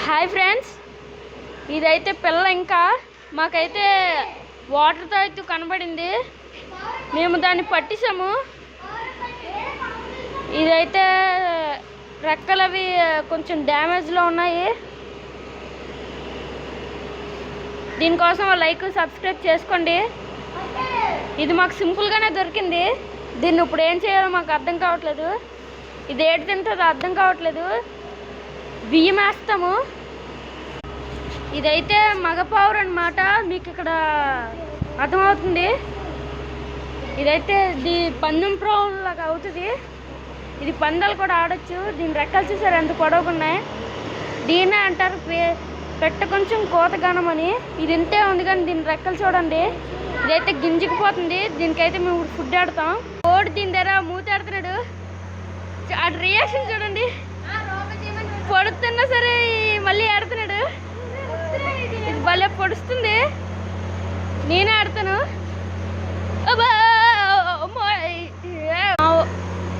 Hi friends, ఇదైతే పిల్ల ఇంకా మాకైతే వాటర్తో అయితే కనబడింది. మేము దాన్ని పట్టిసాము. ఇదైతే రెక్కలు అవి కొంచెం డ్యామేజ్లో ఉన్నాయి. దీనికోసం లైక్ సబ్స్క్రైబ్ చేసుకోండి. ఇది మాకు సింపుల్గానే దొరికింది. దీన్ని ఇప్పుడు ఏం చేయాలో మాకు అర్థం కావట్లేదు. ఇది ఏడు తింటుందో అర్థం కావట్లేదు. బియ్యం వేస్తాము. ఇదైతే మగపావురు అన్నమాట. మీకు ఇక్కడ అర్థమవుతుంది. ఇదైతే పందెం లాగా అవుతుంది. ఇది పందాలు కూడా ఆడొచ్చు. దీని రెక్కలు చూసారు ఎంత పొడవుకున్నాయి. దీన్నే అంటారు పెట్ట కొంచెం కోతగానం అని. ఇది ఇంతే ఉంది కానీ దీని రెక్కలు చూడండి. ఇదైతే గింజుకుపోతుంది. దీనికైతే మేము ఫుడ్ ఆడతాం. కోడి దీని దగ్గర మూతాడుతున్నాడు. ఆ రియాక్షన్ చూడండి. పొడుతున్నా సరే మళ్ళీ ఆడుతున్నాడు. ఇది భలే పొడుస్తుంది. నేనే ఆడతాను.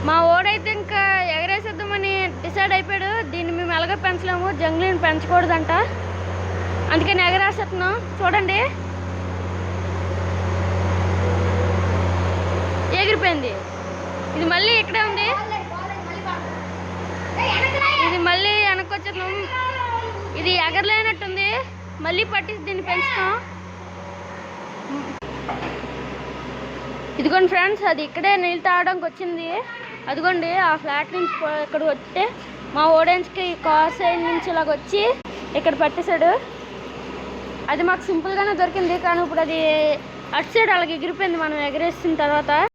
మా ఓడైతే ఇంకా ఎగరేసేద్దామని డిసైడ్ అయిపోయాడు. దీన్ని మేము ఎలాగో పెంచలేము, జంగ్లీని పెంచకూడదంట. అందుకని ఎగరేసేస్తున్నాం. చూడండి, ఎగిరిపోయింది. ఇది మళ్ళీ ఇక్కడే ఉంది. ఇది మళ్ళీ వెనక్కొచ్చేస్తున్నాం. ఇది ఎగరలేనట్టుంది. మళ్ళీ పట్టేసి దీన్ని పెంచుతాం. ఇదిగోండి ఫ్రెండ్స్, అది ఇక్కడే నీళ్ళు తాగడానికి వచ్చింది. అదిగోండి ఆ ఫ్లాట్ నుంచి ఇక్కడ వస్తే మా ఓడెన్స్కి కార్ సైడ్ నుంచి ఇలాగ వచ్చి ఇక్కడ పట్టేశాడు. అది మాకు సింపుల్గానే దొరికింది. కానీ ఇప్పుడు అది అటు సైడ్ అలాగ ఎగిరిపోయింది మనం ఎగరేసిన తర్వాత.